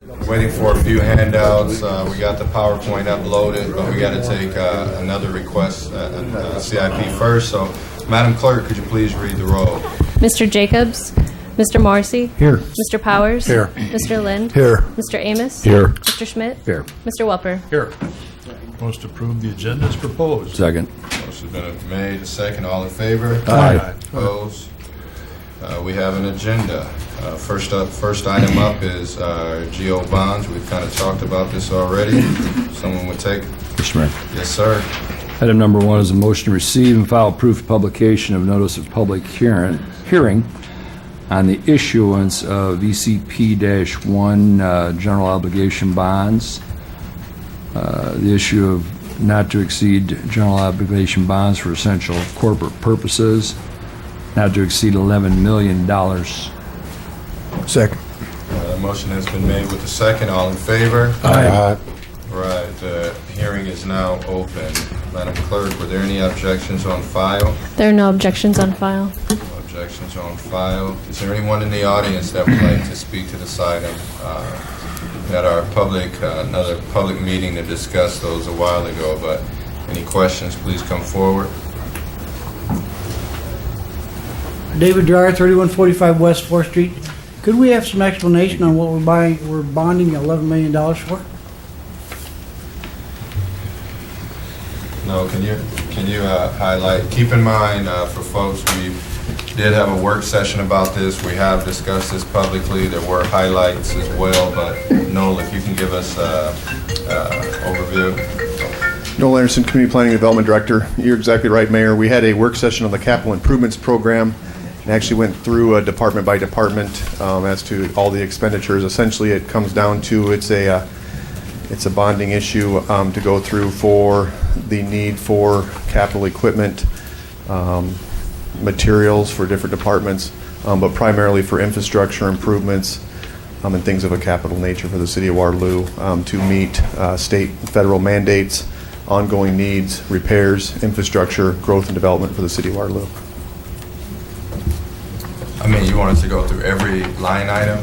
Waiting for a few handouts. We got the PowerPoint uploaded, but we got to take another request, CIP first. So, Madam Clerk, could you please read the roll? Mr. Jacobs? Mr. Morrissey? Here. Mr. Powers? Here. Mr. Lind? Here. Mr. Amos? Here. Mr. Schmidt? Here. Mr. Welper? Here. Motion to approve the agenda is proposed. Second. Motion's been made. A second. All in favor? Aye. Opposed? We have an agenda. First item up is GO bonds. We've kind of talked about this already. Someone would take. Mr. Mayor. Yes, sir. Item number 1 is a motion to receive and file proof of publication of notice of public hearing on the issuance of ECP-1 general obligation bonds. The issue of not to exceed general obligation bonds for essential corporate purposes, not to exceed $11 million. Second. Motion has been made with the second. All in favor? Aye. Right. The hearing is now open. Madam Clerk, were there any objections on file? There are no objections on file. No objections on file. Is there anyone in the audience that would like to speak to this item? At our another public meeting to discuss those a while ago, but any questions, please come forward. David Dryer, 3145 West 4th Street. Could we have some explanation on what we're bonding $11 million for? No, can you highlight? Keep in mind, for folks, we did have a work session about this. We have discussed this publicly. There were highlights as well, but Noel, if you can give us overview. Noel Anderson, Community Planning and Development Director. You're exactly right, Mayor. We had a work session on the capital improvements program and actually went through department by department as to all the expenditures. Essentially, it comes down to it's a bonding issue to go through for the need for capital equipment, materials for different departments, but primarily for infrastructure improvements and things of a capital nature for the city of Waterloo to meet state and federal mandates, ongoing needs, repairs, infrastructure, growth and development for the city of Waterloo. I mean, you want us to go through every line item?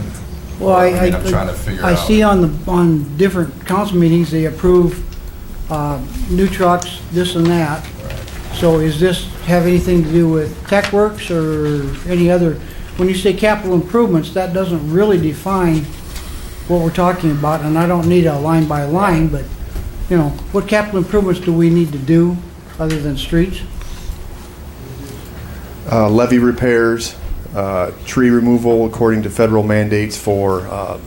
Well, I'm trying to figure out. I see on different council meetings, they approve new trucks, this and that. Right. So is this have anything to do with tech works or any other? When you say capital improvements, that doesn't really define what we're talking about, and I don't need a line by line, but you know, what capital improvements do we need to do other than streets? Levee repairs, tree removal according to federal mandates for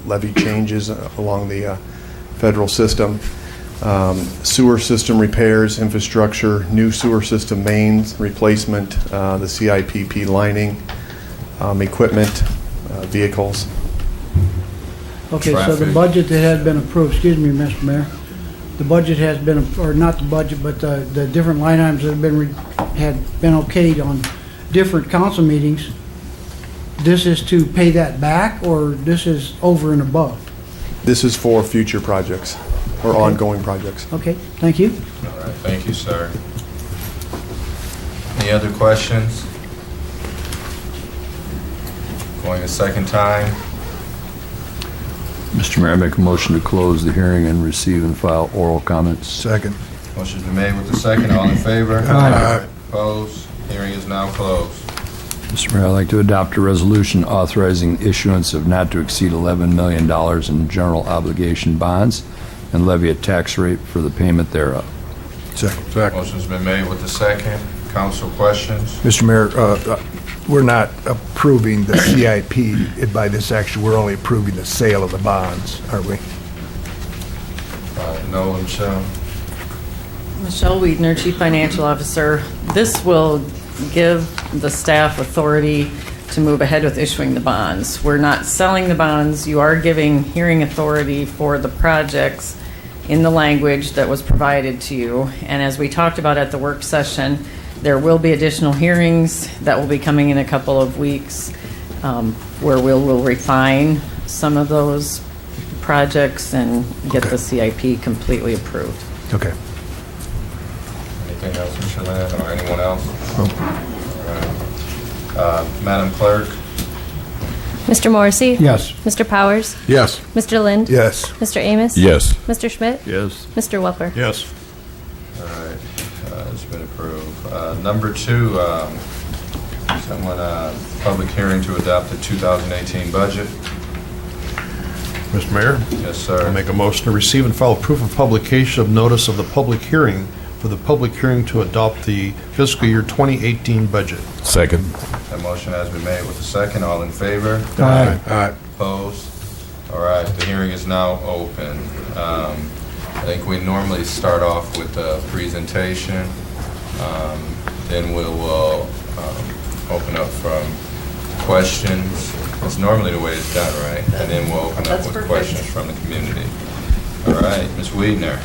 levee changes along the federal system, sewer system repairs, infrastructure, new sewer system mains replacement, the CIPP lining, equipment, vehicles. Okay, so Traffic. the budget that has been approved, excuse me, Mr. Mayor, the budget has been, or not the budget, but the different line items that have been okayed on different council meetings. This is to pay that back, or this is over and above? This is for future projects or ongoing projects. Okay, thank you. All right, thank you, sir. Any other questions? Going a second time. Mr. Mayor, I make a motion to close the hearing and receive and file oral comments. Second. Motion's been made with the second. All in favor? Aye. Opposed? Hearing is now closed. Mr. Mayor, I'd like to adopt a resolution authorizing issuance of not to exceed $11 million in general obligation bonds and levy a tax rate for the payment thereof. Second. Motion's been made with the second. Council questions? Mr. Mayor, we're not approving the CIP by this action. We're only approving the sale of the bonds, aren't we? No, Michelle. Michelle Wiedner, Chief Financial Officer. This will give the staff authority to move ahead with issuing the bonds. We're not selling the bonds. You are giving hearing authority for the projects in the language that was provided to you. And as we talked about at the work session, there will be additional hearings that will be coming in a couple of weeks where we'll refine some of those projects and get the CIP completely approved. Okay. Anything else, Mr. Land, or anyone else? All right. Madam Clerk? Mr. Morrissey? Yes. Mr. Powers? Yes. Mr. Lind? Yes. Mr. Amos? Yes. Mr. Schmidt? Yes. Mr. Welper? Yes. All right, it's been approved. Number 2, public hearing to adopt the 2018 budget. Mr. Mayor? Yes, sir. I make a motion to receive and file proof of publication of notice of the public hearing for the public hearing to adopt the fiscal year 2018 budget. Second. That motion has been made with a second. All in favor? Aye. Aye. Opposed? All right, the hearing is now open. I think we normally start off with a presentation. Then we will open up from questions. That's normally the way it's done, right? And then we'll open up That's with perfect. questions from the community. All right, Ms. Weidner.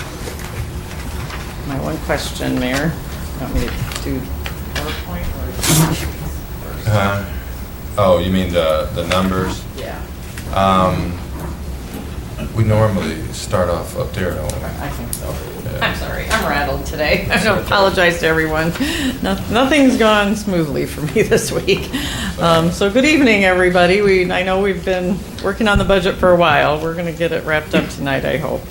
My one question, Mayor. Want me to do PowerPoint or? Oh, you mean the numbers? Yeah. We normally start off up there, don't we? I think so. Yeah. I'm sorry, I'm rattled today. I don't apologize to everyone. Nothing's gone smoothly for me this week. So good evening, everybody. I know we've been working on the budget for a while. We're going to get it wrapped up tonight, I hope.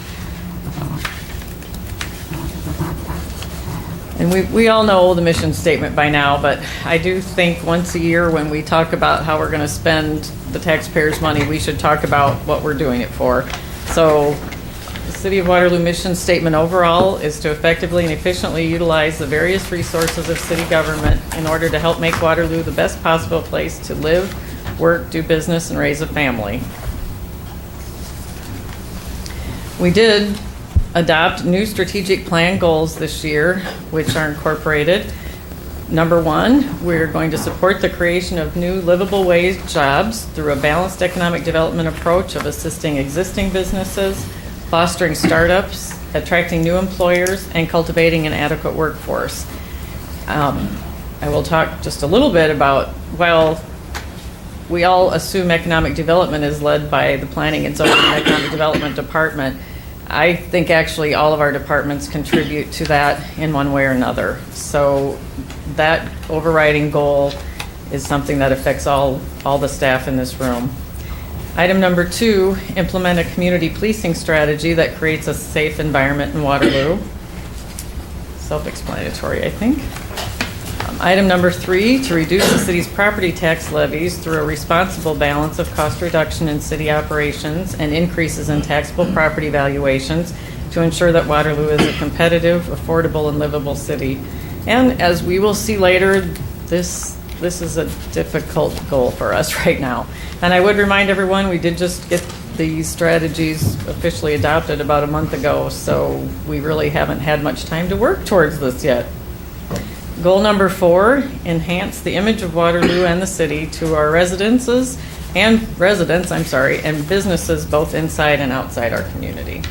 And we all know the mission statement by now, but I do think once a year when we talk about how we're going to spend the taxpayers' money, we should talk about what we're doing it for. So the City of Waterloo mission statement overall is to effectively and efficiently utilize the various resources of city government in order to help make Waterloo the best possible place to live, work, do business, and raise a family. We did adopt new strategic plan goals this year, which are incorporated. Number 1, we're going to support the creation of new livable wage jobs through a balanced economic development approach of assisting existing businesses, fostering startups, attracting new employers, and cultivating an adequate workforce. I will talk just a little bit about, well, we all assume economic development is led by the Planning and Zoning and Economic Development Department. I think actually all of our departments contribute to that in one way or another. So that overriding goal is something that affects all the staff in this room. Item number 2, implement a community policing strategy that creates a safe environment in Waterloo. Self-explanatory, I think. Item number 3, to reduce the city's property tax levies through a responsible balance of cost reduction in city operations and increases in taxable property valuations to ensure that Waterloo is a competitive, affordable, and livable city. And as we will see later, this is a difficult goal for us right now. And I would remind everyone, we did just get these strategies officially adopted about a month ago, so we really haven't had much time to work towards this yet. Goal number 4, enhance the image of Waterloo and the city to our residents and businesses both inside and outside our community.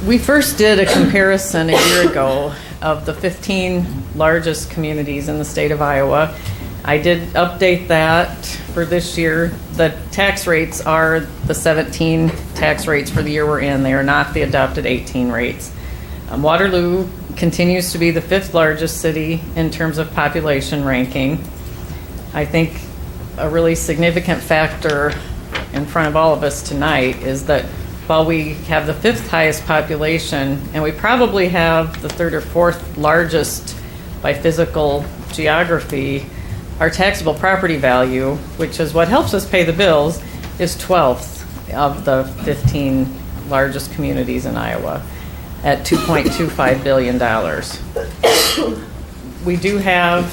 We first did a comparison a year ago of the 15 largest communities in the state of Iowa. I did update that for this year. The tax rates are the 17 tax rates for the year we're in. They are not the adopted 18 rates. Waterloo continues to be the 5th largest city in terms of population ranking. I think a really significant factor in front of all of us tonight is that while we have the 5th highest population, and we probably have the 3rd or 4th largest by physical geography, our taxable property value, which is what helps us pay the bills, is 12th of the 15 largest communities in Iowa at $2.25 billion. We do have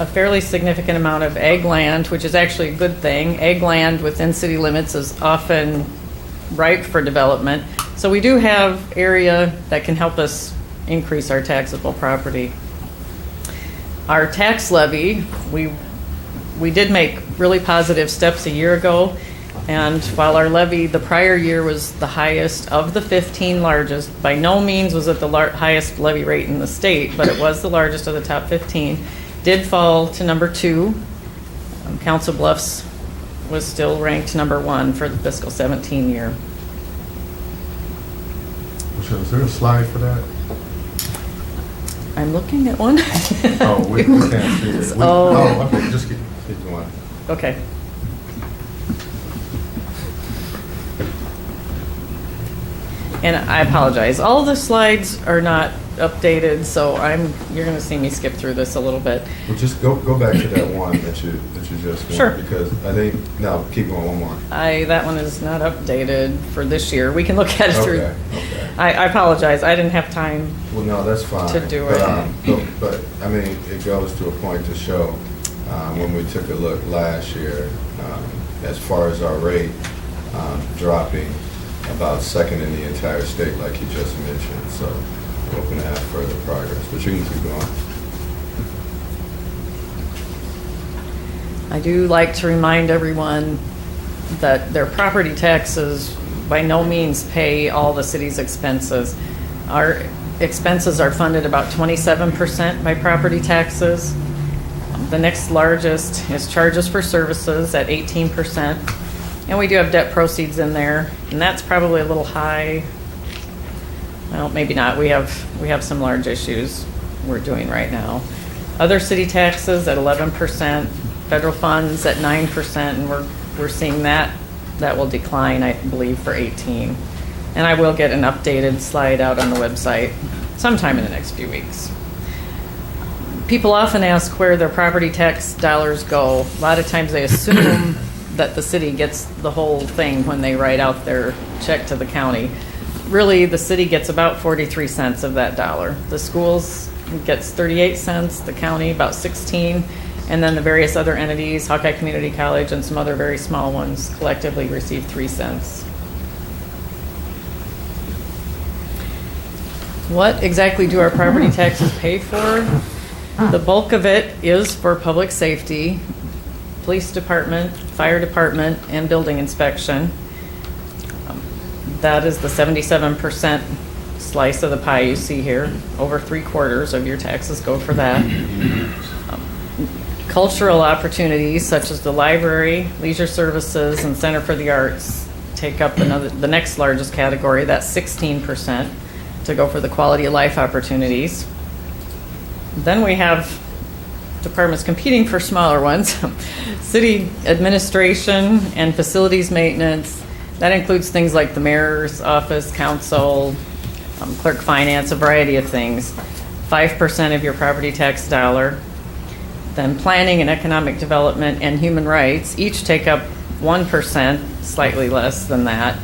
a fairly significant amount of ag land, which is actually a good thing. Ag land within city limits is often ripe for development. So we do have area that can help us increase our taxable property. Our tax levy, we did make really positive steps a year ago. And while our levy the prior year was the highest of the 15 largest, by no means was it the highest levy rate in the state, but it was the largest of the top 15, did fall to number 2. Council Bluffs was still ranked number 1 for the fiscal 17 year. So is there a slide for that? I'm looking at one. Oh, we can't see it. Oh. Okay, just keep going. Okay. And I apologize. All the slides are not updated, so you're going to see me skip through this a little bit. Well, just go back to that one that you just went. Sure. Because I think, no, keep going one more. That one is not updated for this year. We can look at it through. Okay, okay. I apologize. I didn't have time. Well, no, that's fine. To do But, it. but, I mean, it goes to a point to show, when we took a look last year, as far as our rate dropping, about second in the entire state, like you just mentioned. So we're hoping to have further progress. But you can keep going. I do like to remind everyone that their property taxes by no means pay all the city's expenses. Our expenses are funded about 27% by property taxes. The next largest is charges for services at 18%. And we do have debt proceeds in there, and that's probably a little high. Well, maybe not. We have some large issues we're doing right now. Other city taxes at 11%, federal funds at 9%, and we're seeing that will decline, I believe, for 18. And I will get an updated slide out on the website sometime in the next few weeks. People often ask where their property tax dollars go. A lot of times they assume that the city gets the whole thing when they write out their check to the county. Really, the city gets about 43 cents of that dollar. The schools gets 38 cents, the county about 16, and then the various other entities, Hawkeye Community College and some other very small ones, collectively receive 3 cents. What exactly do our property taxes pay for? The bulk of it is for public safety, police department, fire department, and building inspection. That is the 77% slice of the pie you see here. Over 3/4 of your taxes go for that. Cultural opportunities such as the library, leisure services, and Center for the Arts take up the next largest category. That's 16% to go for the quality of life opportunities. Then we have departments competing for smaller ones. City administration and facilities maintenance. That includes things like the mayor's office, council, clerk finance, a variety of things. 5% of your property tax dollar. Then planning and economic development and human rights each take up 1%, slightly less than that.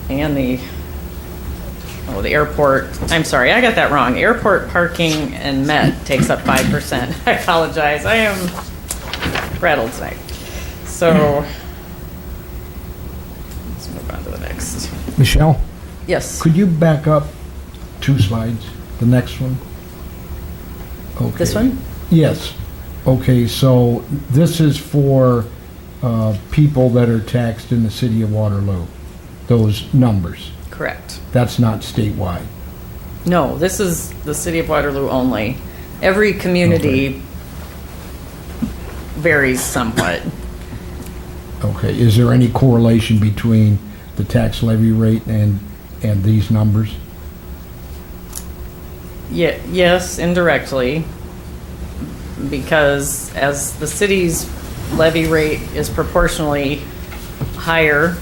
And the airport, I'm sorry, I got that wrong. Airport parking and Met takes up 5%. I apologize. I am rattled tonight. So let's move on to the next. Michelle, Yes. could you back up 2 slides? The next one? Okay. This one? Yes. Okay, so this is for people that are taxed in the city of Waterloo, those numbers. Correct. That's not statewide. No, this is the city of Waterloo only. Every community varies somewhat. Okay, is there any correlation between the tax levy rate and these numbers? Yes, indirectly, because as the city's levy rate is proportionally higher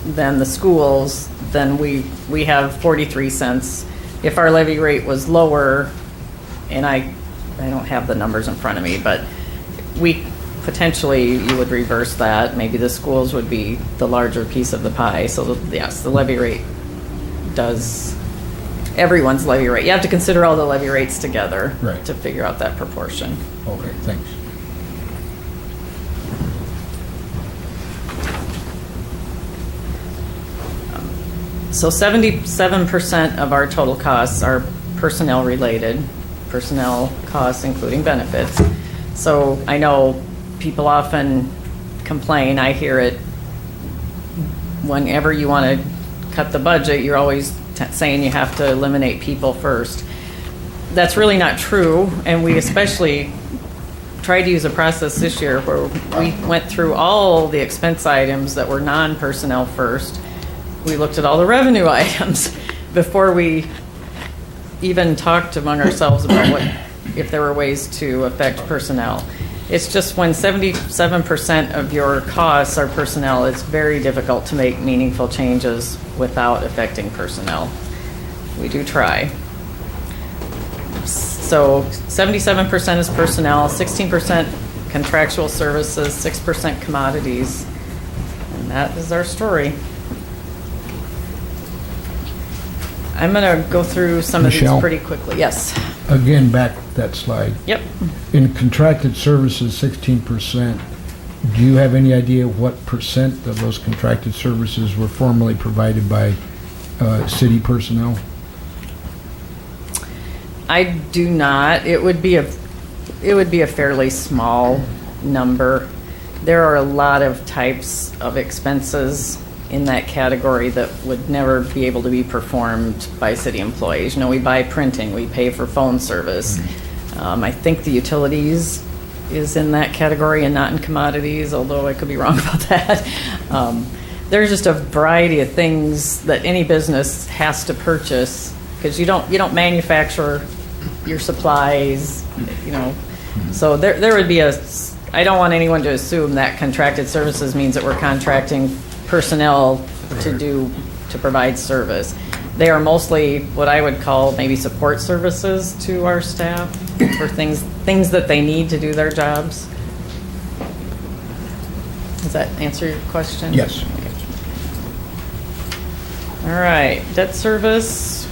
than the schools, then we have 43 cents. If our levy rate was lower, and I don't have the numbers in front of me, but potentially you would reverse that. Maybe the schools would be the larger piece of the pie. So yes, the levy rate does everyone's levy rate. You have to consider all the levy rates together Right. to figure out that proportion. Okay, thanks. So 77% of our total costs are personnel related, personnel costs including benefits. So I know people often complain, I hear it, whenever you want to cut the budget, you're always saying you have to eliminate people first. That's really not true, and we especially tried to use a process this year where we went through all the expense items that were non-personnel first. We looked at all the revenue items before we even talked among ourselves about if there were ways to affect personnel. It's just when 77% of your costs are personnel, it's very difficult to make meaningful changes without affecting personnel. We do try. So 77% is personnel, 16% contractual services, 6% commodities, and that is our story. I'm going to go through some of Michelle? these pretty quickly. Yes. Again, back that slide. Yep. In contracted services, 16%, do you have any idea what percent of those contracted services were formerly provided by city personnel? I do not. It would be a fairly small number. There are a lot of types of expenses in that category that would never be able to be performed by city employees. You know, we buy printing, we pay for phone service. I think the utilities is in that category and not in commodities, although I could be wrong about that. There's just a variety of things that any business has to purchase, because you don't manufacture your supplies, you know. So there would be I don't want anyone to assume that contracted services means that we're contracting personnel to provide service. They are mostly what I would call maybe support services to our staff for things that they need to do their jobs. Does that answer your question? Yes. All right, debt service.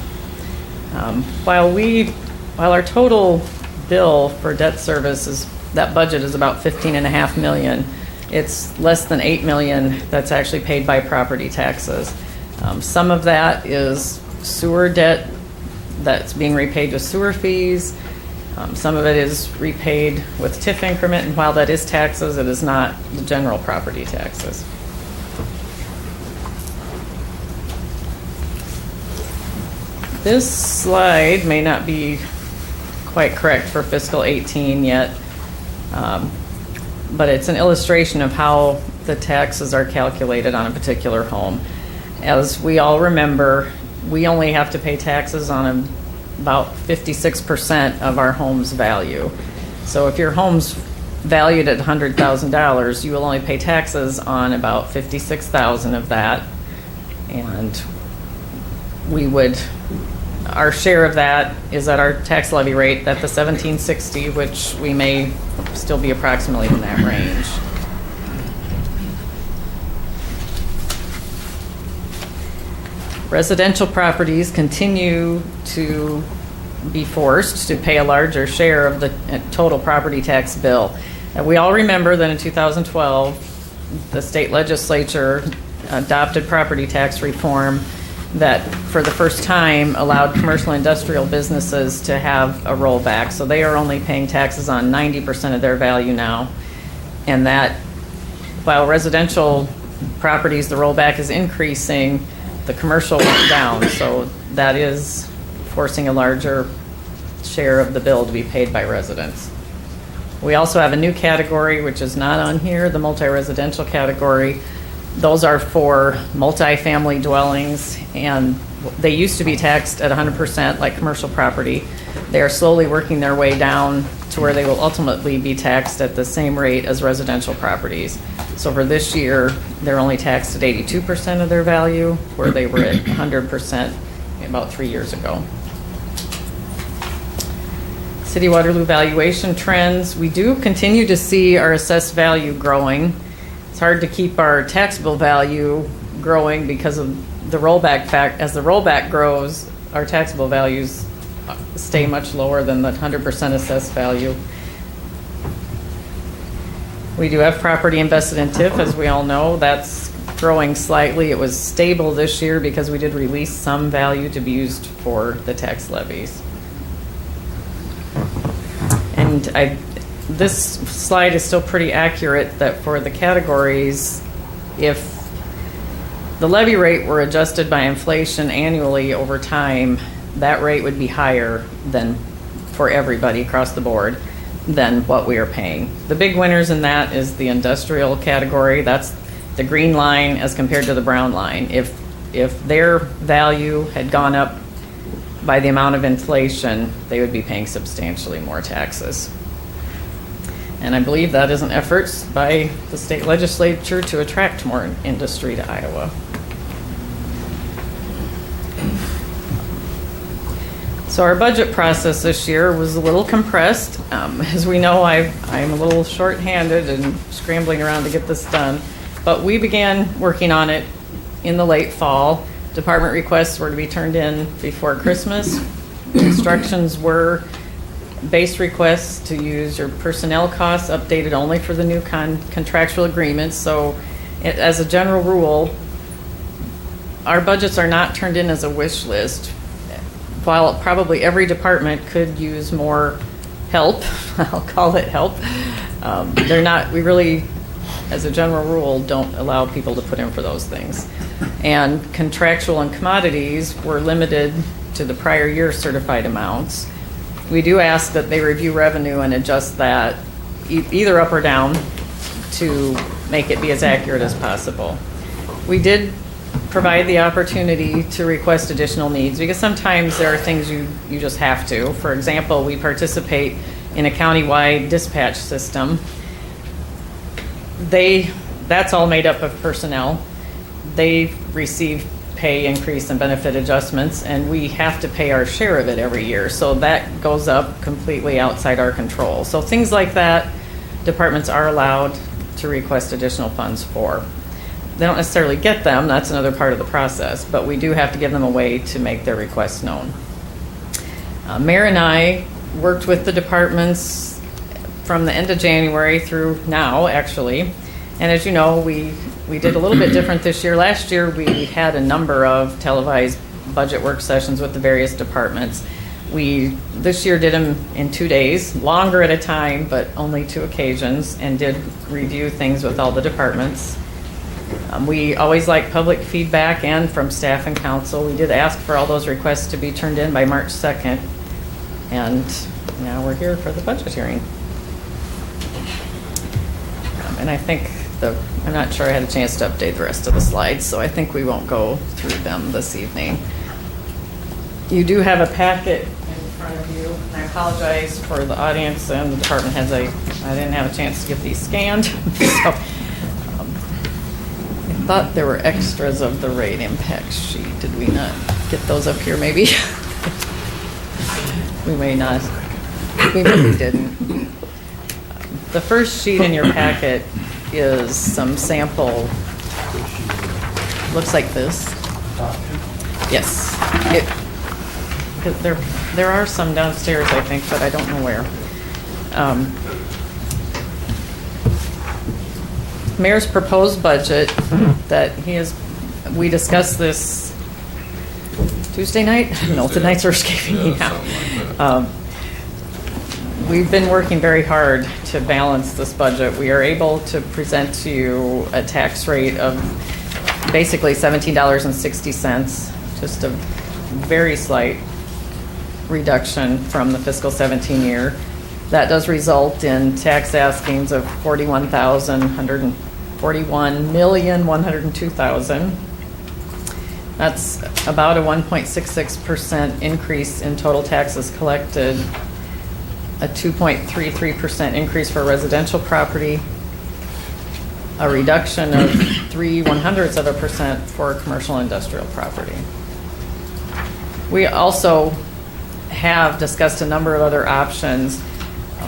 While our total bill for debt service that budget is about $15.5 million, it's less than $8 million that's actually paid by property taxes. Some of that is sewer debt that's being repaid with sewer fees. Some of it is repaid with TIF increment, and while that is taxes, it is not the general property taxes. This slide may not be quite correct for fiscal 18 yet, but it's an illustration of how the taxes are calculated on a particular home. As we all remember, we only have to pay taxes on about 56% of our home's value. So if your home's valued at $100,000, you will only pay taxes on about $56,000 of that, and our share of that is at our tax levy rate at the $17.60, which we may still be approximately in that range. Residential properties continue to be forced to pay a larger share of the total property tax bill. And we all remember that in 2012, the state legislature adopted property tax reform that for the first time allowed commercial industrial businesses to have a rollback. So they are only paying taxes on 90% of their value now. And that while residential properties, the rollback is increasing, the commercial went down. So that is forcing a larger share of the bill to be paid by residents. We also have a new category, which is not on here, the multi-residential category. Those are for multi-family dwellings, and they used to be taxed at 100% like commercial property. They are slowly working their way down to where they will ultimately be taxed at the same rate as residential properties. So for this year, they're only taxed at 82% of their value, where they were at 100% about 3 years ago. City Waterloo valuation trends. We do continue to see our assessed value growing. It's hard to keep our taxable value growing because of the rollback fact. As the rollback grows, our taxable values stay much lower than the 100% assessed value. We do have property invested in TIF, as we all know. That's growing slightly. It was stable this year because we did release some value to be used for the tax levies. And this slide is still pretty accurate that for the categories, if the levy rate were adjusted by inflation annually over time, that rate would be higher than for everybody across the board than what we are paying. The big winners in that is the industrial category. That's the green line as compared to the brown line. If their value had gone up by the amount of inflation, they would be paying substantially more taxes. And I believe that is an effort by the state legislature to attract more industry to Iowa. So our budget process this year was a little compressed. As we know, I'm a little short-handed and scrambling around to get this done. But we began working on it in the late fall. Department requests were to be turned in before Christmas. Instructions were base requests to use your personnel costs updated only for the new contractual agreements. So as a general rule, our budgets are not turned in as a wish list. While probably every department could use more help, I'll call it help, they're not, we really, as a general rule, don't allow people to put in for those things. And contractual and commodities were limited to the prior year certified amounts. We do ask that they review revenue and adjust that either up or down to make it be as accurate as possible. We did provide the opportunity to request additional needs because sometimes there are things you just have to. For example, we participate in a countywide dispatch system. That's all made up of personnel. They receive pay increase and benefit adjustments, and we have to pay our share of it every year. So that goes up completely outside our control. So things like that, departments are allowed to request additional funds for. They don't necessarily get them, that's another part of the process, but we do have to give them a way to make their requests known. Mayor and I worked with the departments from the end of January through now, actually. And as you know, we did a little bit different this year. Last year, we had a number of televised budget work sessions with the various departments. We, this year, did them in 2 days, longer at a time, but only 2 occasions, and did review things with all the departments. We always like public feedback and from staff and council. We did ask for all those requests to be turned in by March 2nd, and now we're here for the budget hearing. And I think I'm not sure I had a chance to update the rest of the slides, so I think we won't go through them this evening. You do have a packet in front of you, and I apologize for the audience and the department heads. I didn't have a chance to get these scanned. So, I thought there were extras of the rate impact sheet. Did we not get those up here maybe? We may not. We maybe didn't. The first sheet in your packet is some sample, looks like this. Yes. There are some downstairs, I think, but I don't know where. Mayor's proposed budget that we discussed this Tuesday night? I don't know if the nights are escaping me now. We've been working very hard to balance this budget. We are able to present to you a tax rate of basically $17.60, just a very slight reduction from the fiscal 17 year. That does result in tax askings of $41,102,000. That's about a 1.66% increase in total taxes collected, a 2.33% increase for residential property, a reduction of 0.03% for commercial and industrial property. We also have discussed a number of other options.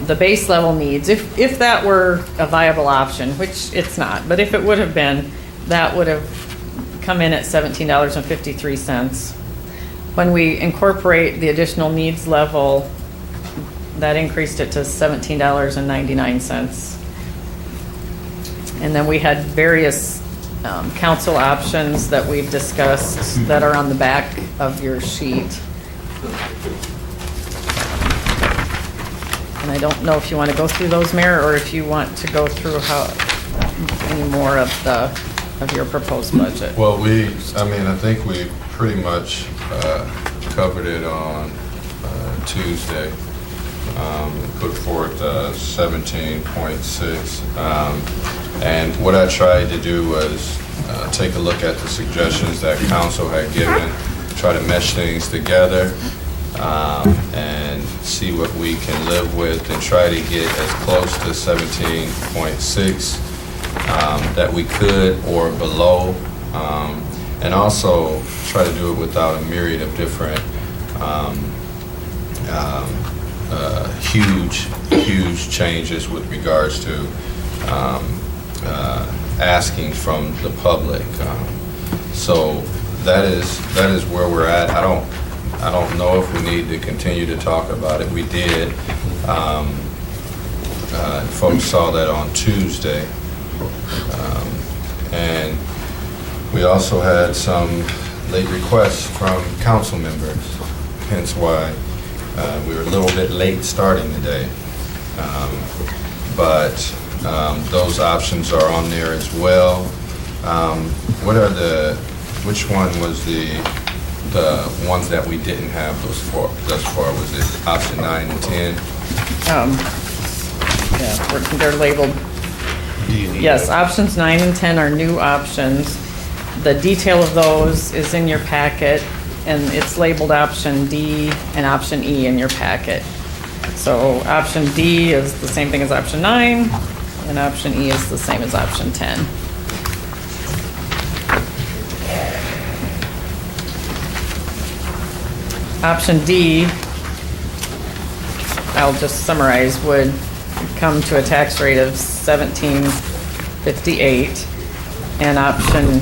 The base level needs, if that were a viable option, which it's not, but if it would have been, that would have come in at $17.53. When we incorporate the additional needs level, that increased it to $17.99. And then we had various council options that we've discussed that are on the back of your sheet. And I don't know if you want to go through those, Mayor, or if you want to go through any more of your proposed budget. Well, I think we pretty much covered it on Tuesday. Put forth 17.6. And what I tried to do was take a look at the suggestions that council had given, try to mesh things together, and see what we can live with and try to get as close to 17.6 that we could or below, and also try to do it without a myriad of different huge changes with regards to asking from the public. So that is where we're at. I don't know if we need to continue to talk about it. We did. Folks saw that on Tuesday. And we also had some late requests from council members, hence why we were a little bit late starting the day. But those options are on there as well. Which one was the ones that we didn't have thus far? Was it option 9 and 10? Yeah, they're labeled. Yes, options 9 and 10 are new options. The detail of those is in your packet, and it's labeled option D and option E in your packet. So option D is the same thing as option 9, and option E is the same as option 10. Option D, I'll just summarize, would come to a tax rate of $17.58, and option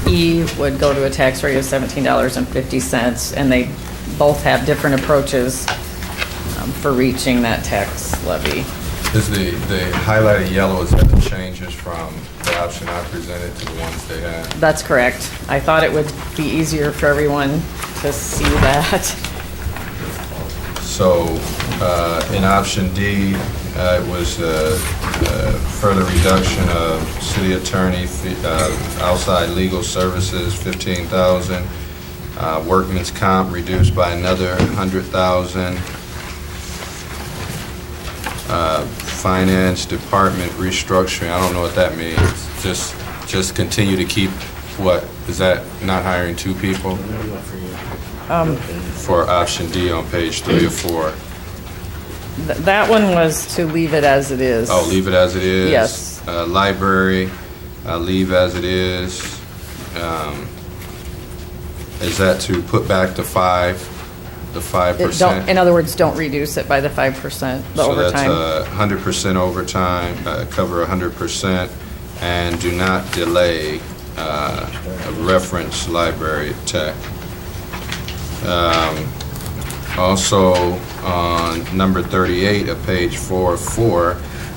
E would go to a tax rate of $17.50, and they both have different approaches for reaching that tax levy. Is the highlighted yellow, is that the changes from the option I presented to the ones they had? That's correct. I thought it would be easier for everyone to see that. So in option D, it was further reduction of city attorney outside legal services, $15,000. Workman's comp reduced by another $100,000. Finance department restructuring, I don't know what that means. Just continue to keep, what, is that not hiring 2 people? For option D on page 3 or 4. That one was to leave it as it is. Oh, leave it as it is? Yes. Library, leave as it is. Is that to put back the 5%? In other words, don't reduce it by the 5%, the overtime. So that's 100% overtime, cover 100%, and do not delay reference library tech. Also, on number 38 of page 4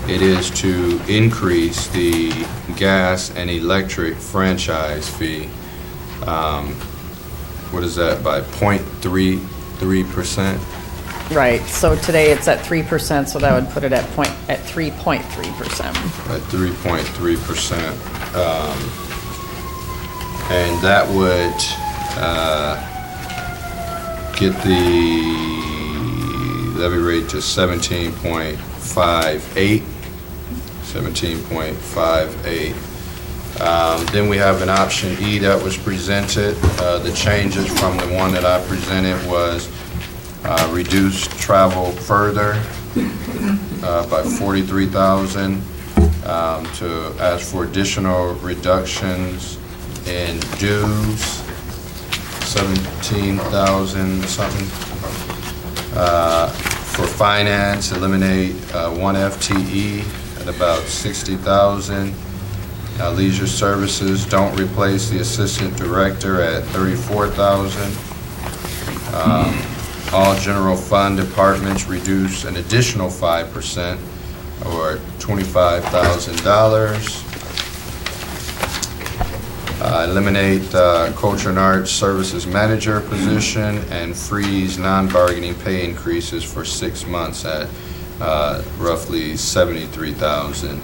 it is to increase the gas and electric franchise fee. What is that, by 0.33%? Right, so today it's at 3%, so that would put it at 3.3%. At 3.3%. And that would get the levy rate to 17.58. 17.58. Then we have an option E that was presented. The changes from the one that I presented was reduce travel further by $43,000, to ask for additional reductions in dues, 17,000 something. For finance, eliminate 1 FTE at about 60,000. Leisure services, don't replace the assistant director at 34,000. All general fund departments reduce an additional 5% or $25,000. Eliminate culture and arts services manager position and freeze non-bargaining pay increases for 6 months at roughly 73,000.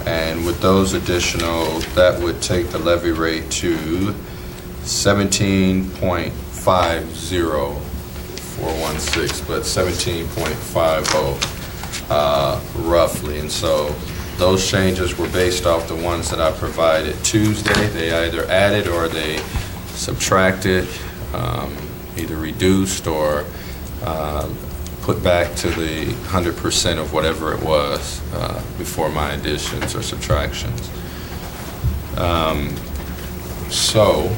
And with those additional, that would take the levy rate to 17.50416, but 17.50 roughly. And so those changes were based off the ones that I provided Tuesday. They either added or they subtracted, either reduced or put back to the 100% of whatever it was before my additions or subtractions. So,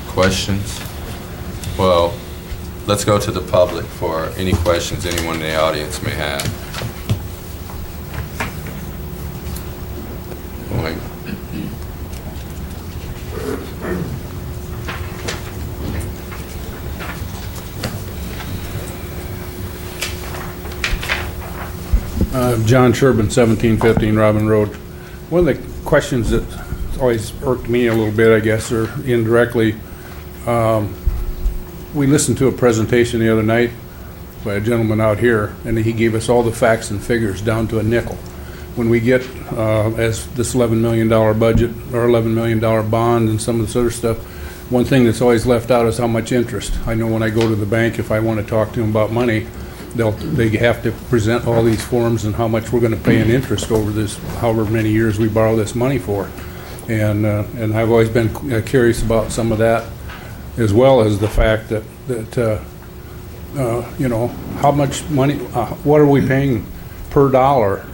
questions? Well, let's go to the public for any questions anyone in the audience may have. Wait. John Sherbin, 1715 Robin Road. One of the questions that always irked me a little bit, I guess, or indirectly, we listened to a presentation the other night by a gentleman out here, and he gave us all the facts and figures down to a nickel. When we get, as this $11 million budget or $11 million bond and some of this other stuff, one thing that's always left out is how much interest. I know when I go to the bank, if I want to talk to them about money, they have to present all these forms and how much we're going to pay in interest over this, however many years we borrow this money for. And I've always been curious about some of that, as well as the fact that you know, how much money, what are we paying per dollar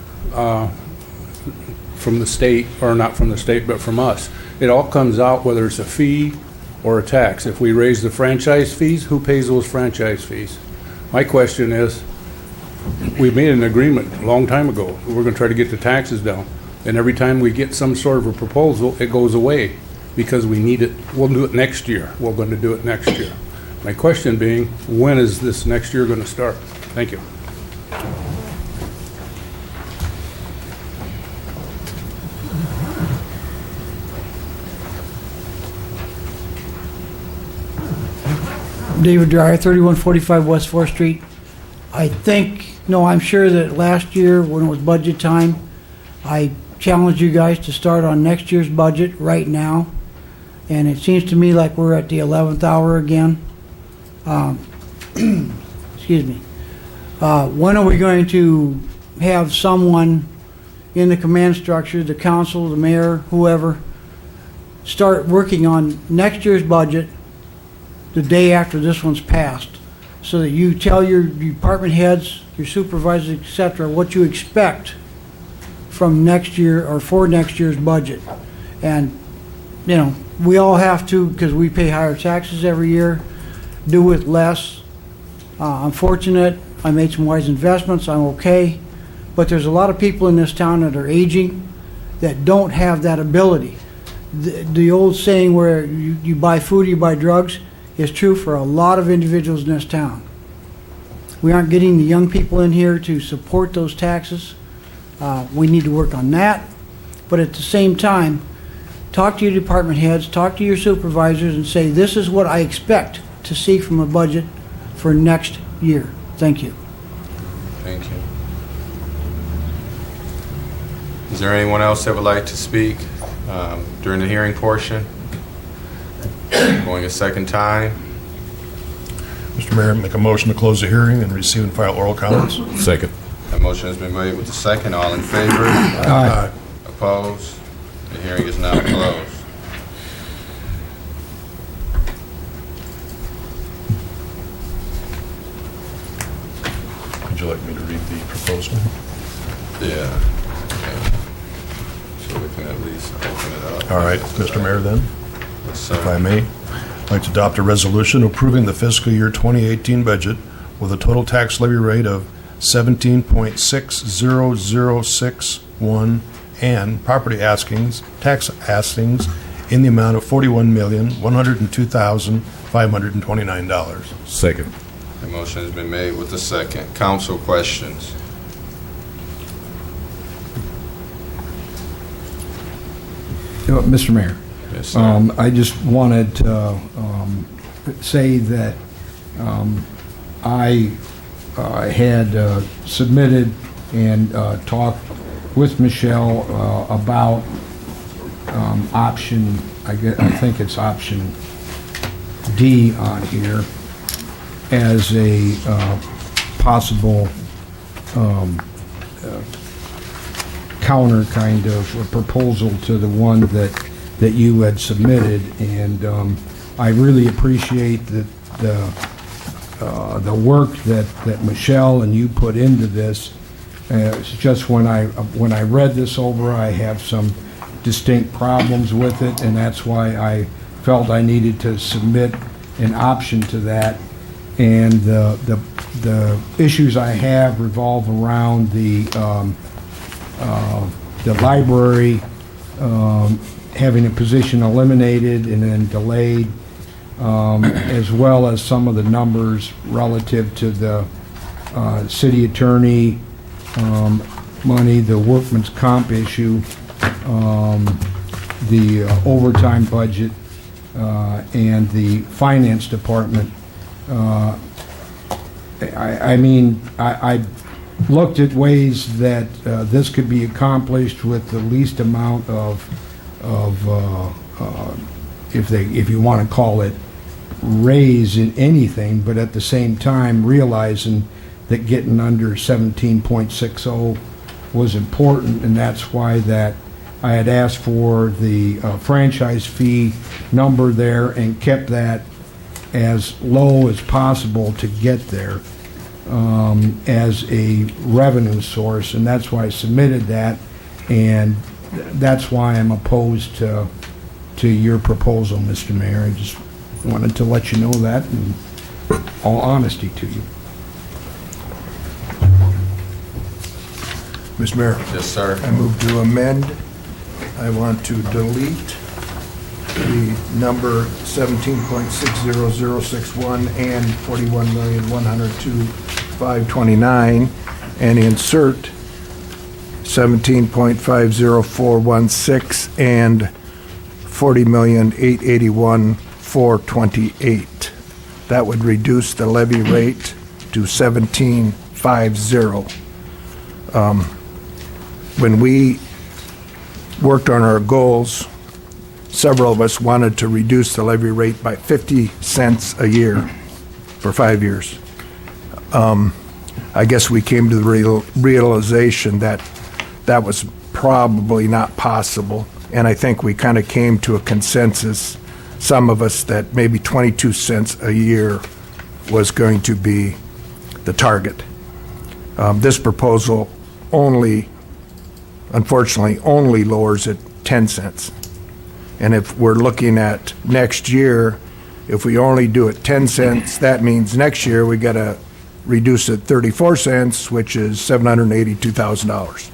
from the state, or not from the state, but from us. It all comes out whether it's a fee or a tax. If we raise the franchise fees, who pays those franchise fees? My question is, we made an agreement a long time ago. We're going to try to get the taxes down. And every time we get some sort of a proposal, it goes away because we need it. We'll do it next year. We're going to do it next year. My question being, when is this next year going to start? Thank you. David Dreyer, 3145 West 4th Street. I'm sure that last year when it was budget time, I challenged you guys to start on next year's budget right now. And it seems to me like we're at the 11th hour again. Excuse me. When are we going to have someone in the command structure, the council, the mayor, whoever, start working on next year's budget the day after this one's passed, so that you tell your department heads, your supervisors, etc., what you expect from next year or for next year's budget. And, you know, we all have to, because we pay higher taxes every year, do with less. I'm fortunate. I made some wise investments. I'm okay. But there's a lot of people in this town that are aging that don't have that ability. The old saying where you buy food or you buy drugs is true for a lot of individuals in this town. We aren't getting the young people in here to support those taxes. We need to work on that. But at the same time, talk to your department heads, talk to your supervisors, and say, this is what I expect to see from a budget for next year. Thank you. Thank you. Is there anyone else that would like to speak during the hearing portion? Going a second time. Mr. Mayor, make a motion to close the hearing and receive and file oral comments. Second. A motion has been made with the second. All in favor? Aye. Opposed? The hearing is now closed. Would you like me to read the proposal? Yeah. Okay. So we can at least open it up. All right, Mr. Mayor, then, Yes, sir. if I may, I'd like to adopt a resolution approving the fiscal year 2018 budget with a total tax levy rate of 17.60061 and property tax askings in the amount of $41,102,529. Second. The motion has been made with the second. Council questions? Mr. Mayor, Yes, sir. I just wanted to say that I had submitted and talked with Michelle about option, I think it's option D on here, as a possible counter kind of a proposal to the one that you had submitted. And I really appreciate the work that Michelle and you put into this. It's just when I read this over, I have some distinct problems with it, and that's why I felt I needed to submit an option to that. And the issues I have revolve around the library having a position eliminated and then delayed, as well as some of the numbers relative to the city attorney money, the workman's comp issue, the overtime budget, and the finance department. I looked at ways that this could be accomplished with the least amount of if you want to call it raise in anything, but at the same time realizing that getting under 17.60 was important, and that's why that I had asked for the franchise fee number there and kept that as low as possible to get there as a revenue source, and that's why I submitted that, and that's why I'm opposed to your proposal, Mr. Mayor. I just wanted to let you know that in all honesty to you. Mr. Mayor, Yes, sir. I move to amend. I want to delete the number 17.60061 and 41,102,529 and insert 17.50416 and 40,881,428. That would reduce the levy rate to 17.50. When we worked on our goals, several of us wanted to reduce the levy rate by 50 cents a year for 5 years. I guess we came to the realization that that was probably not possible, and I think we kind of came to a consensus, some of us, that maybe 22 cents a year was going to be the target. This proposal unfortunately only lowers it 10 cents. And if we're looking at next year, if we only do it 10 cents, that means next year we got to reduce it 34 cents, which is $782,000.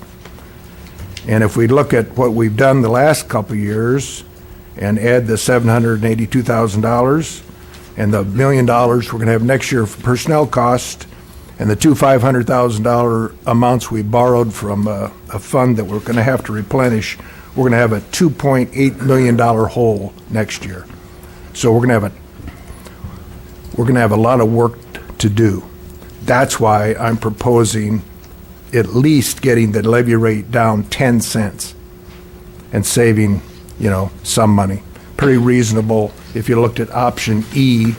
And if we look at what we've done the last couple of years and add the $782,000 and the $1 million we're going to have next year for personnel cost, and the two $500,000 amounts we borrowed from a fund that we're going to have to replenish, we're going to have a $2.8 million hole next year. So we're going to have a lot of work to do. That's why I'm proposing at least getting the levy rate down 10 cents and saving, some money. Pretty reasonable. If you looked at option E,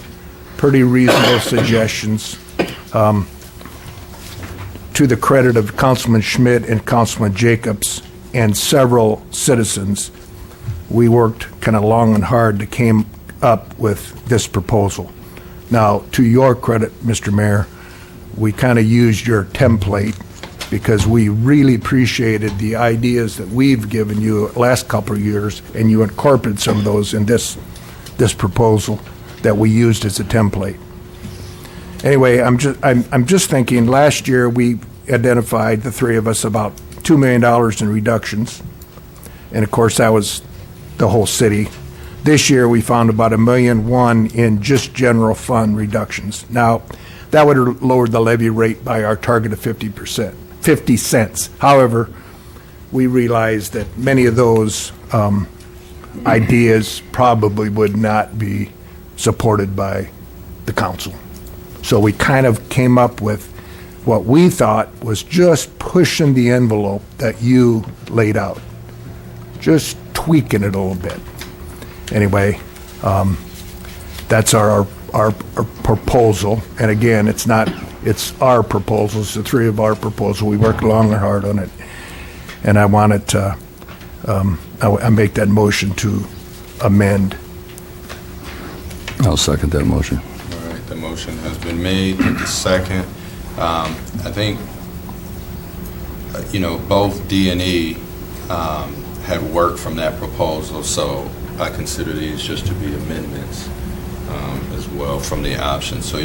pretty reasonable suggestions. To the credit of Councilman Schmidt and Councilman Jacobs and several citizens, we worked kind of long and hard to came up with this proposal. Now, to your credit, Mr. Mayor, we kind of used your template because we really appreciated the ideas that we've given you the last couple of years, and you incorporated some of those in this proposal that we used as a template. Anyway, I'm just thinking, last year we identified, the three of us, about $2 million in reductions. And of course, that was the whole city. This year we found about $1.1 million in just general fund reductions. Now, that would have lowered the levy rate by our target of 50 cents. However, we realized that many of those ideas probably would not be supported by the council. So we kind of came up with what we thought was just pushing the envelope that you laid out, just tweaking it a little bit. Anyway, that's our proposal. And again, it's our proposal. It's the three of our proposal. We worked long and hard on it. And I wanted to, I make that motion to amend. I'll second that motion. All right, the motion has been made, the second. I think, both D and E had worked from that proposal, so I consider these just to be amendments as well from the options. So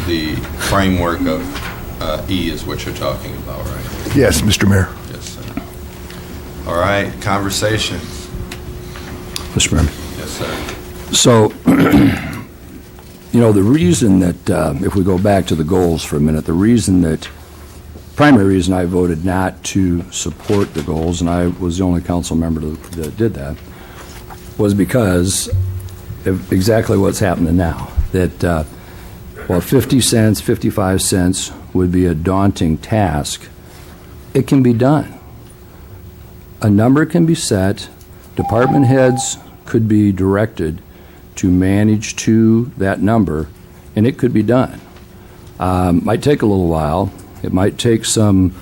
the framework of E is what you're talking about, right? Yes, Mr. Mayor. Yes, sir. All right, conversations. Mr. Chairman. Yes, sir. So, the reason that, if we go back to the goals for a minute, primary reason I voted not to support the goals, and I was the only council member that did that, was because of exactly what's happening now. That while 50 cents, 55 cents would be a daunting task, it can be done. A number can be set, department heads could be directed to manage to that number, and it could be done. Might take a little while. It might take some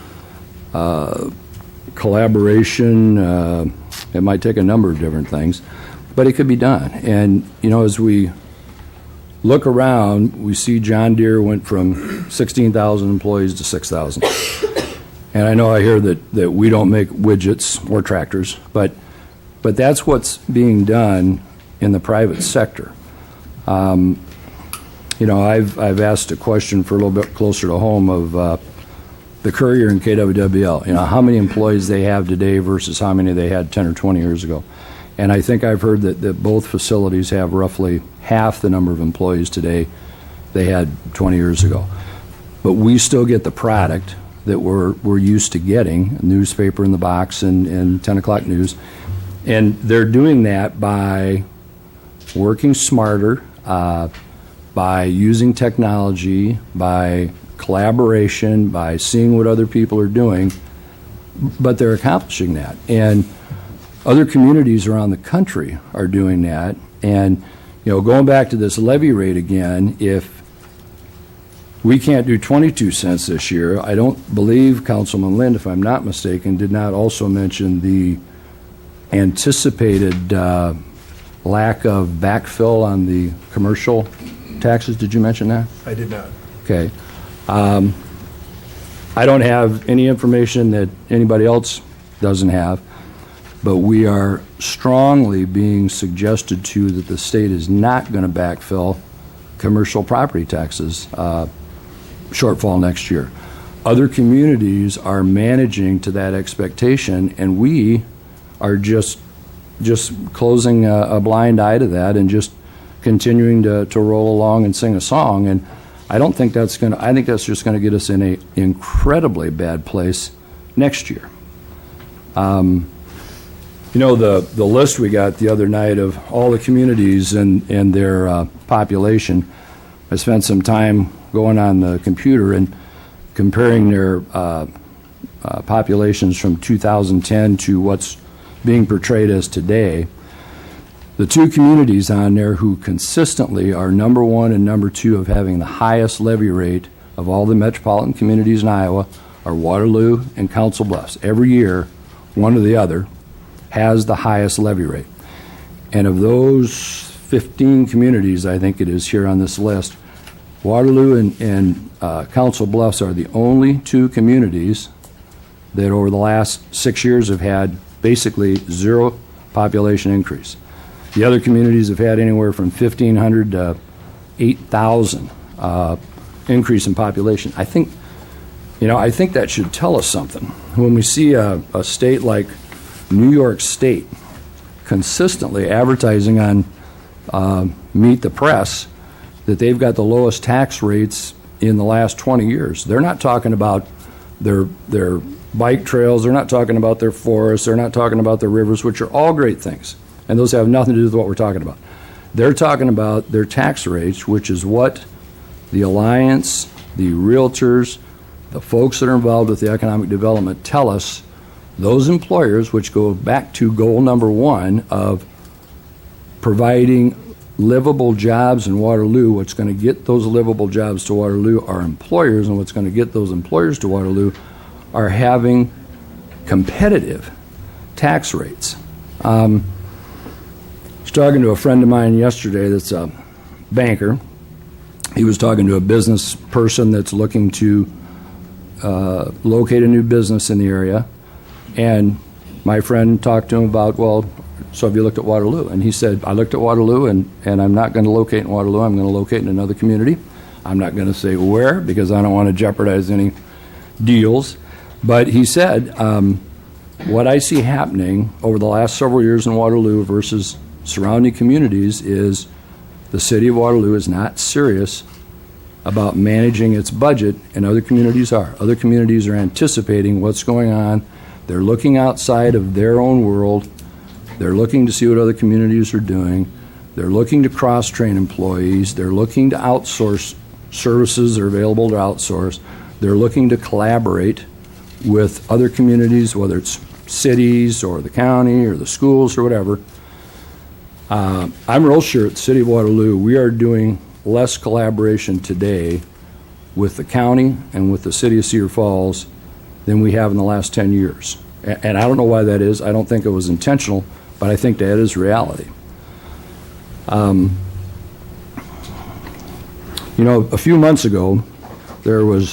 collaboration. It might take a number of different things, but it could be done. And, as we look around, we see John Deere went from 16,000 employees to 6,000. And I know I hear that we don't make widgets or tractors, but that's what's being done in the private sector. I've asked a question for a little bit closer to home of the Courier and KWWL, how many employees they have today versus how many they had 10 or 20 years ago. And I think I've heard that both facilities have roughly half the number of employees today they had 20 years ago. But we still get the product that we're used to getting, a newspaper in the box and 10 o'clock news. And they're doing that by working smarter, by using technology, by collaboration, by seeing what other people are doing, but they're accomplishing that. And other communities around the country are doing that. And, going back to this levy rate again, if we can't do 22 cents this year, I don't believe Councilman Lind, if I'm not mistaken, did not also mention the anticipated lack of backfill on the commercial taxes. Did you mention that? I did not. Okay. I don't have any information that anybody else doesn't have, but we are strongly being suggested to that the state is not going to backfill commercial property taxes shortfall next year. Other communities are managing to that expectation, and we are just closing a blind eye to that and just continuing to roll along and sing a song. And I don't think I think that's just going to get us in an incredibly bad place next year. The list we got the other night of all the communities and their population, I spent some time going on the computer and comparing their populations from 2010 to what's being portrayed as today. The two communities on there who consistently are number one and number two of having the highest levy rate of all the metropolitan communities in Iowa are Waterloo and Council Bluffs. Every year, one or the other has the highest levy rate. And of those 15 communities, I think it is here on this list, Waterloo and Council Bluffs are the only two communities that over the last 6 years have had basically zero population increase. The other communities have had anywhere from 1,500 to 8,000 increase in population. I think that should tell us something. When we see a state like New York State consistently advertising on Meet the Press that they've got the lowest tax rates in the last 20 years. They're not talking about their bike trails. They're not talking about their forests. They're not talking about their rivers, which are all great things. And those have nothing to do with what we're talking about. They're talking about their tax rates, which is what the Alliance, the realtors, the folks that are involved with the economic development tell us those employers, which go back to goal number one of providing livable jobs in Waterloo. What's going to get those livable jobs to Waterloo are employers, and what's going to get those employers to Waterloo are having competitive tax rates. I was talking to a friend of mine yesterday that's a banker. He was talking to a business person that's looking to locate a new business in the area. And my friend talked to him about, well, so have you looked at Waterloo? And he said, I looked at Waterloo, and I'm not going to locate in Waterloo. I'm going to locate in another community. I'm not going to say where because I don't want to jeopardize any deals. But he said, what I see happening over the last several years in Waterloo versus surrounding communities is the city of Waterloo is not serious about managing its budget, and other communities are. Other communities are anticipating what's going on. They're looking outside of their own world. They're looking to see what other communities are doing. They're looking to cross-train employees. They're looking to outsource services that are available to outsource. They're looking to collaborate with other communities, whether it's cities or the county or the schools or whatever. I'm real sure at the City of Waterloo, we are doing less collaboration today with the county and with the city of Cedar Falls than we have in the last 10 years. And I don't know why that is. I don't think it was intentional, but I think that is reality. You know, a few months ago, there was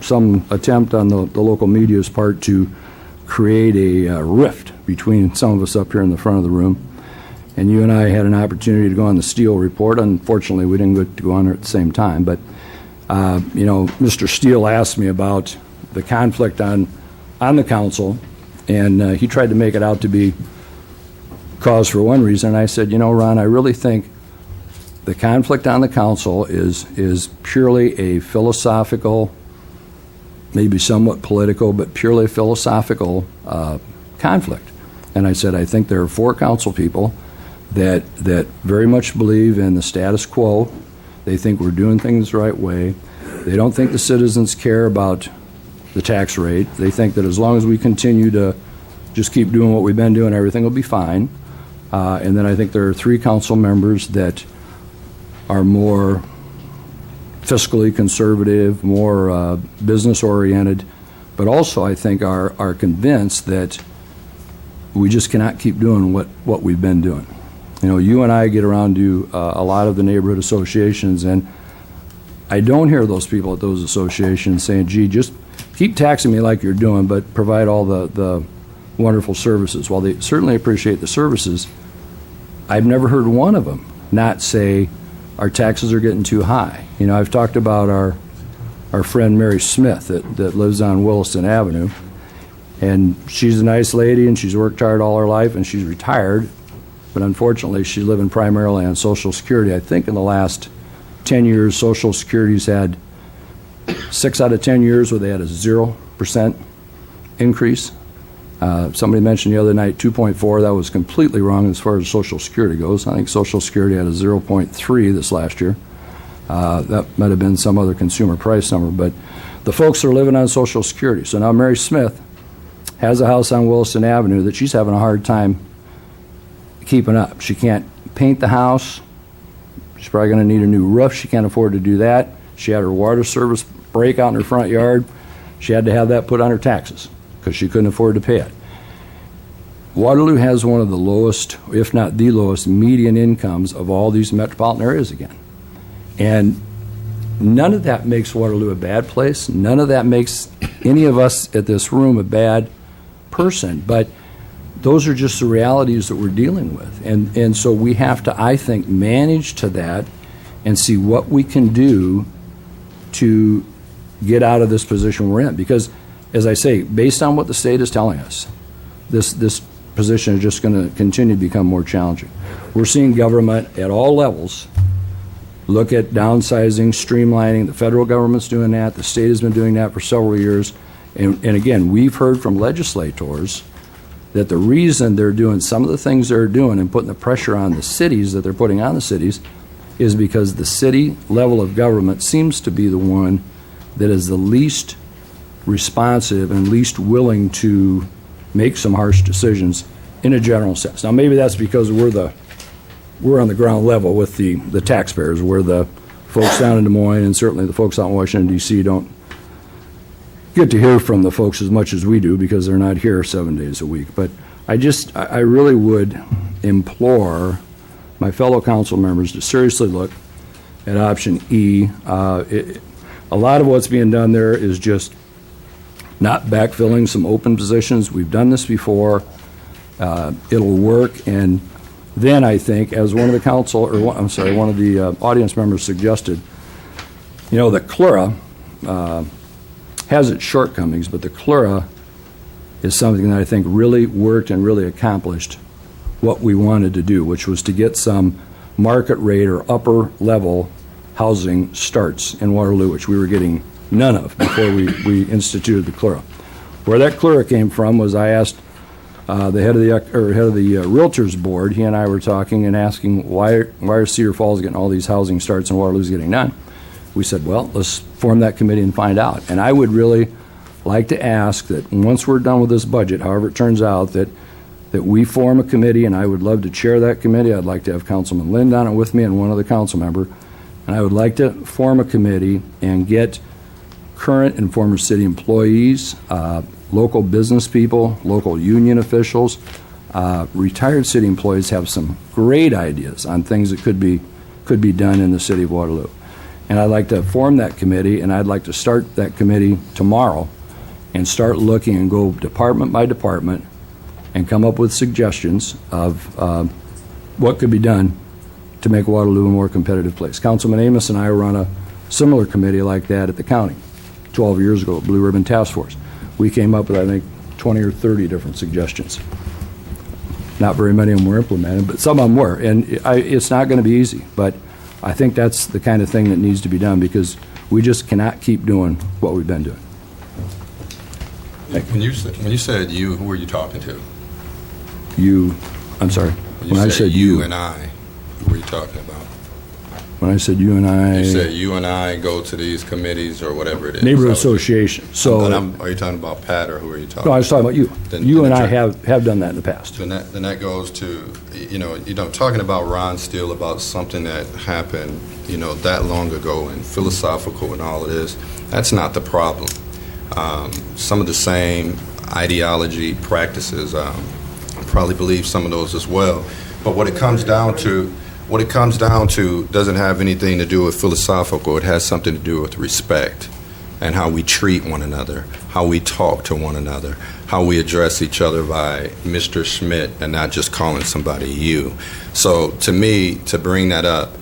some attempt on the local media's part to create a rift between some of us up here in the front of the room. And you and I had an opportunity to go on the Steele report. Unfortunately, we didn't get to go on there at the same time. But, you know, Mr. Steele asked me about the conflict on the council, and he tried to make it out to be cause for one reason. And I said, you know, Ron, I really think the conflict on the council is purely a philosophical, maybe somewhat political, but purely philosophical conflict. And I said, I think there are 4 council people that very much believe in the status quo. They think we're doing things the right way. They don't think the citizens care about the tax rate. They think that as long as we continue to just keep doing what we've been doing, everything will be fine. And then I think there are 3 council members that are more fiscally conservative, more business-oriented, but also I think are convinced that we just cannot keep doing what we've been doing. You know, you and I get around to a lot of the neighborhood associations, and I don't hear those people at those associations saying, gee, just keep taxing me like you're doing, but provide all the wonderful services. While they certainly appreciate the services, I've never heard one of them not say our taxes are getting too high. You know, I've talked about our friend Mary Smith that lives on Williston Avenue, and she's a nice lady, and she's worked hard all her life, and she's retired, but unfortunately she's living primarily on Social Security. I think in the last 10 years, Social Security's had 6 out of 10 years where they had a 0% increase. Somebody mentioned the other night 2.4. That was completely wrong as far as Social Security goes. I think Social Security had a 0.3 this last year. That might have been some other consumer price number, but the folks are living on Social Security. So now Mary Smith has a house on Williston Avenue that she's having a hard time keeping up. She can't paint the house. She's probably going to need a new roof. She can't afford to do that. She had her water service break out in her front yard. She had to have that put on her taxes because she couldn't afford to pay it. Waterloo has one of the lowest, if not the lowest, median incomes of all these metropolitan areas again. And none of that makes Waterloo a bad place. None of that makes any of us at this room a bad person. But those are just the realities that we're dealing with. And so we have to, I think, manage to that and see what we can do to get out of this position we're in. Because, as I say, based on what the state is telling us, this position is just going to continue to become more challenging. We're seeing government at all levels look at downsizing, streamlining. The federal government's doing that. The state has been doing that for several years. And again, we've heard from legislators that the reason they're doing some of the things they're doing and putting the pressure on the cities that they're putting on the cities is because the city level of government seems to be the one that is the least responsive and least willing to make some harsh decisions in a general sense. Now, maybe that's because we're on the ground level with the taxpayers, where the folks down in Des Moines and certainly the folks out in Washington, D.C. don't get to hear from the folks as much as we do because they're not here 7 days a week. But I really would implore my fellow council members to seriously look. at option E. A lot of what's being done there is just not backfilling some open positions. We've done this before. It'll work, and then I think, as one of the council, or one of the audience members suggested, you know, the CLURA has its shortcomings, but the CLURA is something that I think really worked and really accomplished what we wanted to do, which was to get some market rate or upper level housing starts in Waterloo, which we were getting none of before we instituted the CLURA. Where that CLURA came from was I asked the head of the Realtors Board. He and I were talking and asking why are Cedar Falls getting all these housing starts and Waterloo's getting none. We said, well, let's form that committee and find out. And I would really like to ask that once we're done with this budget, however it turns out, that we form a committee, and I would love to chair that committee. I'd like to have Councilman Lind on it with me and one other council member. And I would like to form a committee and get current and former city employees, local business people, local union officials, retired city employees have some great ideas on things that could be done in the city of Waterloo. And I'd like to form that committee, and I'd like to start that committee tomorrow and start looking and go department by department and come up with suggestions of what could be done to make Waterloo a more competitive place. Councilman Amos and I were on a similar committee like that at the county 12 years ago, Blue Ribbon Task Force. We came up with, I think, 20 or 30 different suggestions. Not very many of them were implemented, but some of them were. And it's not going to be easy, but I think that's the kind of thing that needs to be done because we just cannot keep doing what we've been doing. When you said you, who were you talking to? You, I'm sorry. When I said you and I, who were you talking about? When I said you and I... You said you and I go to these committees or whatever it is. Neighborhood association. So, are you talking about Pat or who are you talking about? No, I was talking about you. You and I have done that in the past. Then that goes to, talking about Ron Steele, about something that happened, that long ago and philosophical and all of this. That's not the problem. Some of the same ideology practices, I probably believe some of those as well. But what it comes down to doesn't have anything to do with philosophical. It has something to do with respect and how we treat one another, how we talk to one another, how we address each other by Mr. Schmidt and not just calling somebody you. So to me, to bring that up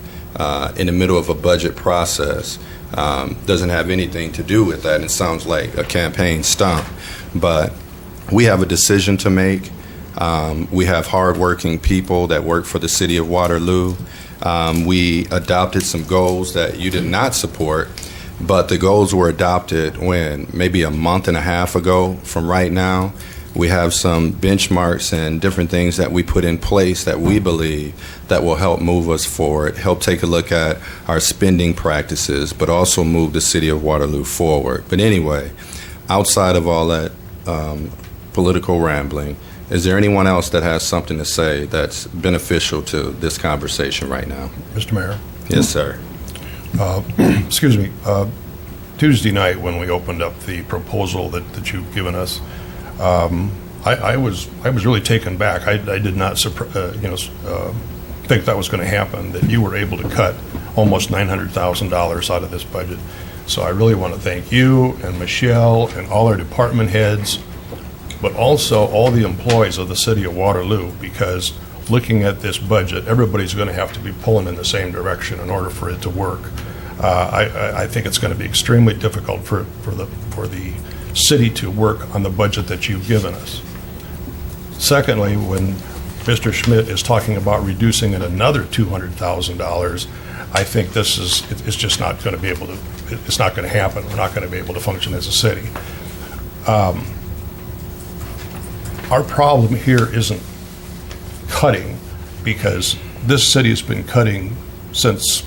in the middle of a budget process doesn't have anything to do with that. And it sounds like a campaign stunt. But we have a decision to make. We have hardworking people that work for the city of Waterloo. We adopted some goals that you did not support, but the goals were adopted maybe a month and a half ago from right now. We have some benchmarks and different things that we put in place that we believe that will help move us forward, help take a look at our spending practices, but also move the city of Waterloo forward. But anyway, outside of all that political rambling, is there anyone else that has something to say that's beneficial to this conversation right now? Mr. Mayor? Yes, sir. Excuse me. Tuesday night when we opened up the proposal that you've given us, I was really taken back. I did not think that was going to happen, that you were able to cut almost $900,000 out of this budget. So I really want to thank you and Michelle and all our department heads, but also all the employees of the city of Waterloo, because looking at this budget, everybody's going to have to be pulling in the same direction in order for it to work. I think it's going to be extremely difficult for the city to work on the budget that you've given us. Secondly, when Mr. Schmidt is talking about reducing it another $200,000, I think it's just not going to be able to. It's not going to happen. We're not going to be able to function as a city. Our problem here isn't cutting, because this city has been cutting since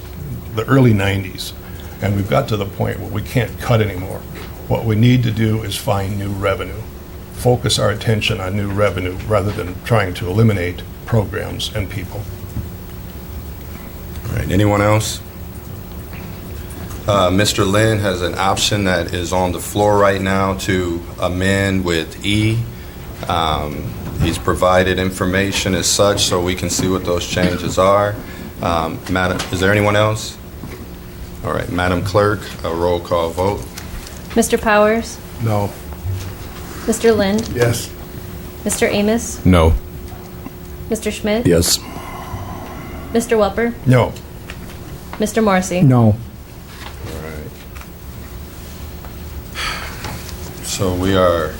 the early 90s, and we've got to the point where we can't cut anymore. What we need to do is find new revenue, focus our attention on new revenue rather than trying to eliminate programs and people. All right, anyone else? Mr. Lynn has an option that is on the floor right now to amend with E. He's provided information as such so we can see what those changes are. Madam, is there anyone else? All right, Madam Clerk, a roll call vote. Mr. Powers? No. Mr. Lind? Yes. Mr. Amos? No. Mr. Schmidt? Yes. Mr. Welper? No. Mr. Morrissey? No. All right. So we are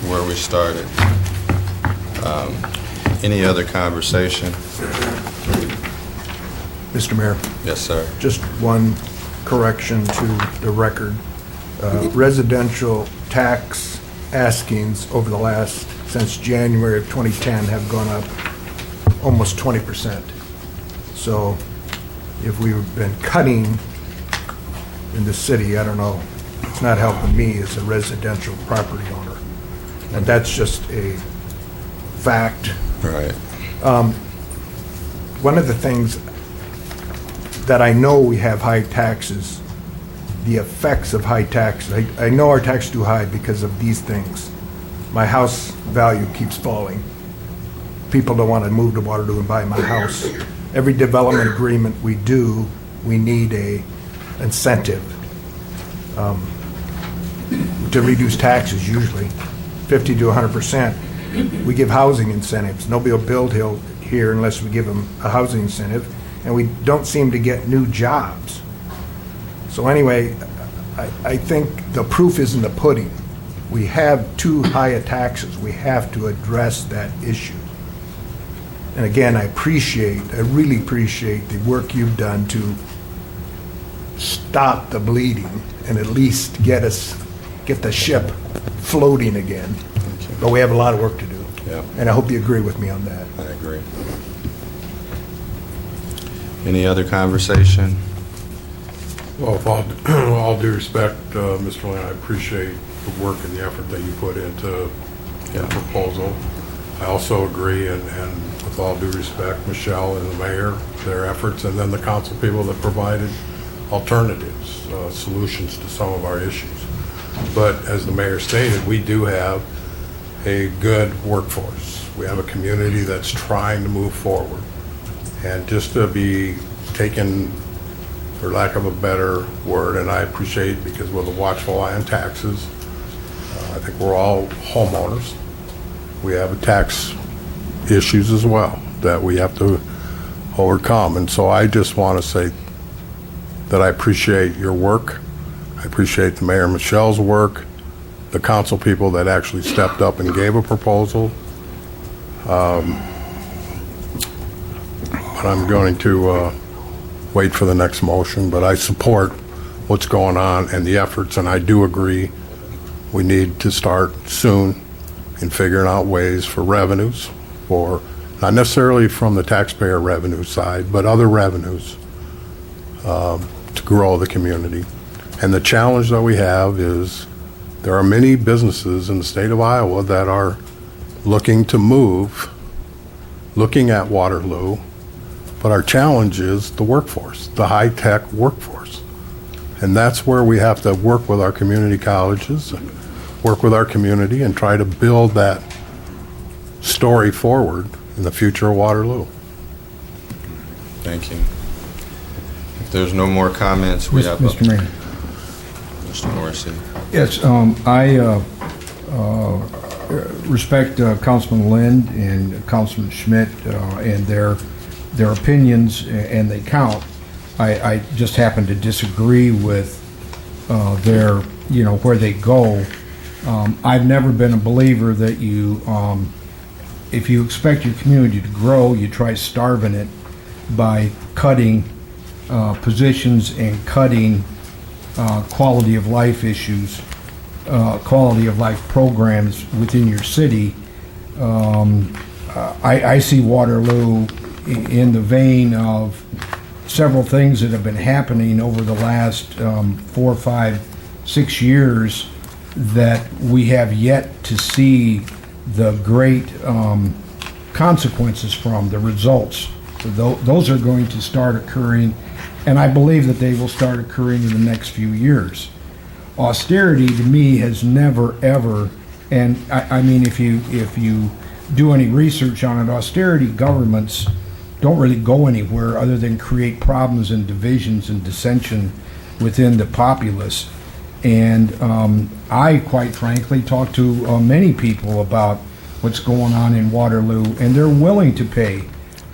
where we started. Any other conversation? Mr. Mayor, Yes, sir. just one correction to the record. Residential tax askings over the last, since January of 2010, have gone up almost 20%. So if we've been cutting in the city, I don't know, it's not helping me as a residential property owner. And that's just a fact. Right. One of the things that I know we have high taxes, the effects of high taxes. I know our taxes too high because of these things. My house value keeps falling. People don't want to move to Waterloo and buy my house. Every development agreement we do, we need a incentive to reduce taxes usually, 50 to 100%. We give housing incentives. Nobody will build here unless we give them a housing incentive, and we don't seem to get new jobs. So anyway, I think the proof is in the pudding. We have too high a taxes. We have to address that issue. And again, I really appreciate the work you've done to stop the bleeding and at least get the ship floating again. But we have a lot of work to do. Yeah. And I hope you agree with me on that. I agree. Any other conversation? Well, with all due respect, Mr. Lane, I appreciate the work and the effort that you put into the proposal. I also agree, and with all due respect, Michelle and the mayor, their efforts, and then the council people that provided alternatives, solutions to some of our issues. But as the mayor stated, we do have a good workforce. We have a community that's trying to move forward. And just to be taken, for lack of a better word, and I appreciate, because with a watchful eye on taxes, I think we're all homeowners. We have tax issues as well that we have to overcome. And so I just want to say that I appreciate your work. I appreciate the Mayor Michelle's work, the council people that actually stepped up and gave a proposal. But I'm going to wait for the next motion, but I support what's going on and the efforts, and I do agree we need to start soon in figuring out ways for revenues, for not necessarily from the taxpayer revenue side, but other revenues to grow the community. And the challenge that we have is there are many businesses in the state of Iowa that are looking to move, looking at Waterloo, but our challenge is the workforce, the high-tech workforce. And that's where we have to work with our community colleges, work with our community, and try to build that story forward in the future of Waterloo. Thank you. If there's no more comments, we have Mr. Mayor. Mr. Morrissey. Yes, I respect Councilman Lind and Councilman Schmidt and their opinions, and they count. I just happen to disagree with their, where they go. I've never been a believer that if you expect your community to grow, you try starving it by cutting positions and cutting quality of life issues, quality of life programs within your city. I see Waterloo in the vein of several things that have been happening over the last 4, 5, 6 years that we have yet to see the great consequences from, the results. So those are going to start occurring, and I believe that they will start occurring in the next few years. Austerity, to me, has never, ever, and I mean, if you do any research on it, austerity governments don't really go anywhere other than create problems and divisions and dissension within the populace. And I, quite frankly, talk to many people about what's going on in Waterloo, and they're willing to pay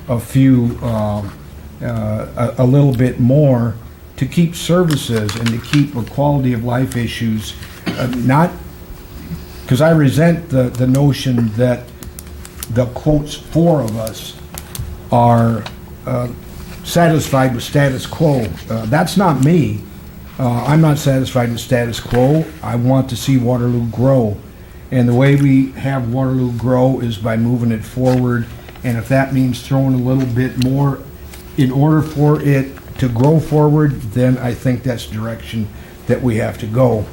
a few, a little bit more to keep services and to keep a quality of life issues, not, because I resent the notion that the quotes four of us are satisfied with status quo. That's not me. I'm not satisfied with status quo. I want to see Waterloo grow. And the way we have Waterloo grow is by moving it forward. And if that means throwing a little bit more in order for it to grow forward, then I think that's the direction that we have to go.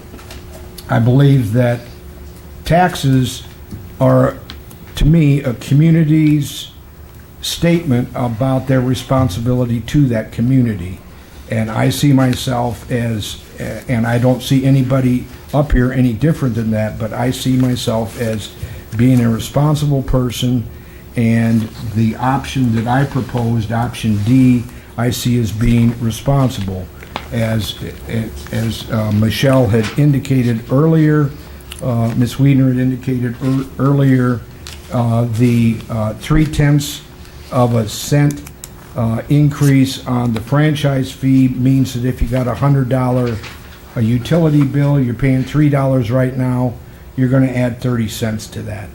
I believe that taxes are, to me, a community's statement about their responsibility to that community. And I see myself as, and I don't see anybody up here any different than that, but I see myself as being a responsible person, and the option that I proposed, option D, I see as being responsible. As Michelle had indicated earlier, Ms. Weidner had indicated earlier, the 0.3 of a cent increase on the franchise fee means that if you got a $100 a utility bill, you're paying $3 right now, you're going to add 30 cents to that.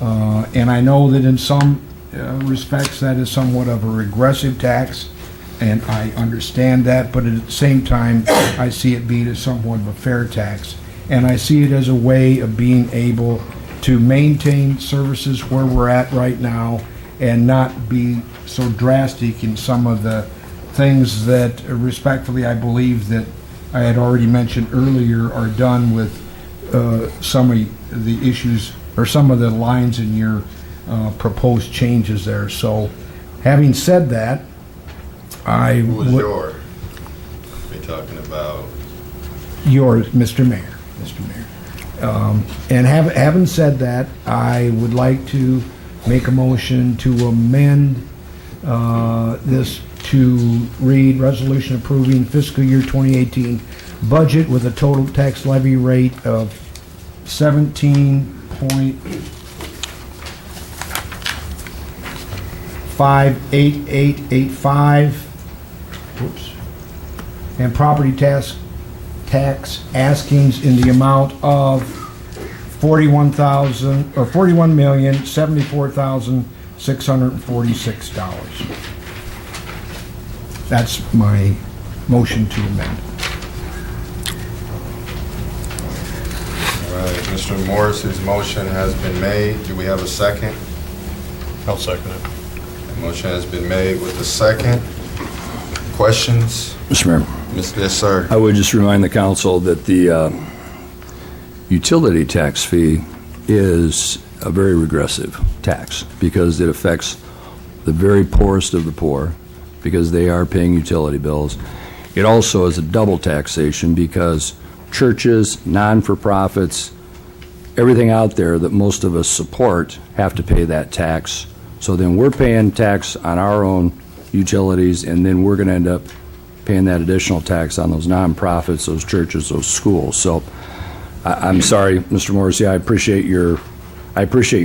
And I know that in some respects that is somewhat of a regressive tax, and I understand that, but at the same time, I see it being somewhat of a fair tax. And I see it as a way of being able to maintain services where we're at right now and not be so drastic in some of the things that, respectfully, I believe that I had already mentioned earlier are done with some of the issues or some of the lines in your proposed changes there. So, having said that, I Who was would... yours? We're talking about... Yours, Mr. Mayor. Mr. Mayor. And having said that, I would like to make a motion to amend this to read resolution approving fiscal year 2018 budget with a total tax levy rate of 17.58885. Whoops. And property tax askings in the amount of $41,074,646. That's my motion to amend. All right, Mr. Morris's motion has been made. Do we have a second? I'll second it. The motion has been made with a second. Questions? Mr. Mayor, Yes, sir. I would just remind the council that the utility tax fee is a very regressive tax because it affects the very poorest of the poor because they are paying utility bills. It also is a double taxation because churches, non-for-profits, everything out there that most of us support have to pay that tax. So then we're paying tax on our own utilities, and then we're going to end up paying that additional tax on those nonprofits, those churches, those schools. So I'm sorry, Mr. Morrissey, I appreciate your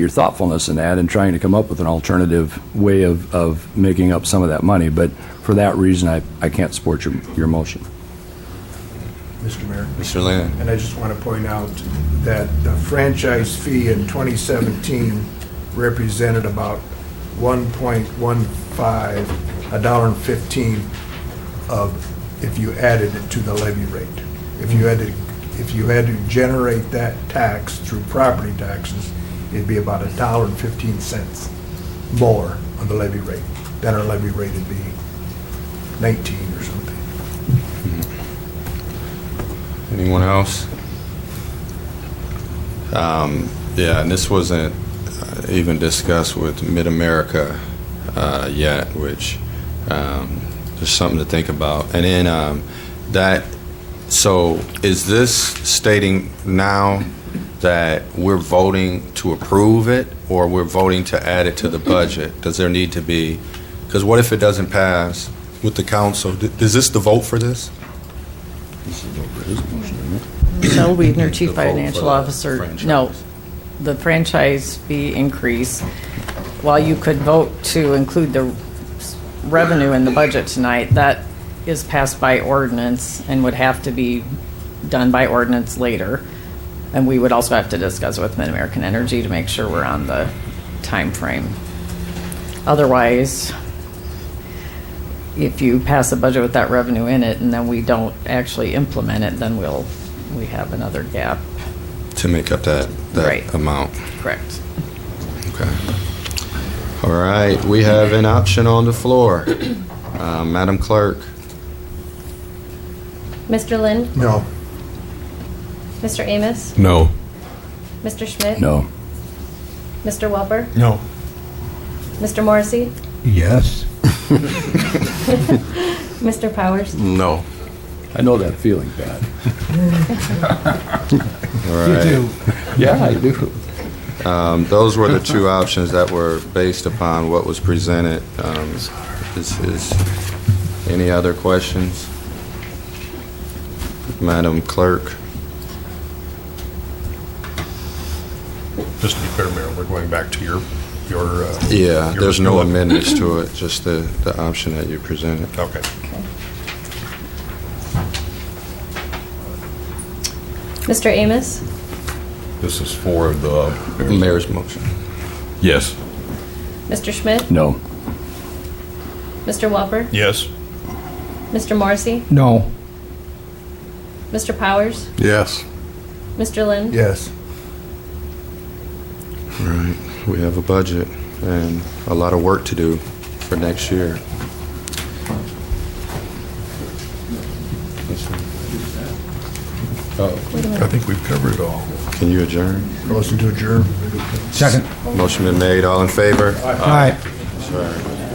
thoughtfulness in that and trying to come up with an alternative way of making up some of that money. But for that reason, I can't support your motion. Mr. Mayor. Mr. Lynn. And I just want to point out that the franchise fee in 2017 represented about $1.15 of if you added it to the levy rate. If you had to generate that tax through property taxes, it'd be about $1.15 more on the levy rate. Then our levy rate would be 19 or something. Anyone else? Yeah, and this wasn't even discussed with Mid-America yet, which there's something to think about. And then so is this stating now that we're voting to approve it or we're voting to add it to the budget? Does there need to be Because what if it doesn't pass with the council? Is this the vote for this? Michelle Weidner, Chief The vote for Financial the Officer. franchise. No, the franchise fee increase, while you could vote to include the revenue in the budget tonight, that is passed by ordinance and would have to be done by ordinance later. And we would also have to discuss it with Mid-American Energy to make sure we're on the time frame. Otherwise, if you pass a budget with that revenue in it and then we don't actually implement it, then we have another gap. To make up that Right. amount. Correct. Okay. All right, we have an option on the floor. Madam Clerk? Mr. Lind? No. Mr. Amos? No. Mr. Schmidt? No. Mr. Welper? No. Mr. Morrissey? Yes. Mr. Powers? No. I know that feeling, Pat. All right. Yeah, I do. Those were the two options that were based upon what was presented. Is any other questions? Madam Clerk? Just to be clear, Mayor, we're going back to your. Yeah, your- there's no amendments to it, just the option that you presented. Okay. Mr. Amos? This is for the. Mayor's motion. Yes. Mr. Schmidt? No. Mr. Welper? Yes. Mr. Morrissey? No. Mr. Powers? Yes. Mr. Lind? Yes. All right, we have a budget and a lot of work to do for next year. I think we've covered it all. Can you adjourn? Motion to adjourn. Second. Motion been made, all in favor? Aye. Sorry.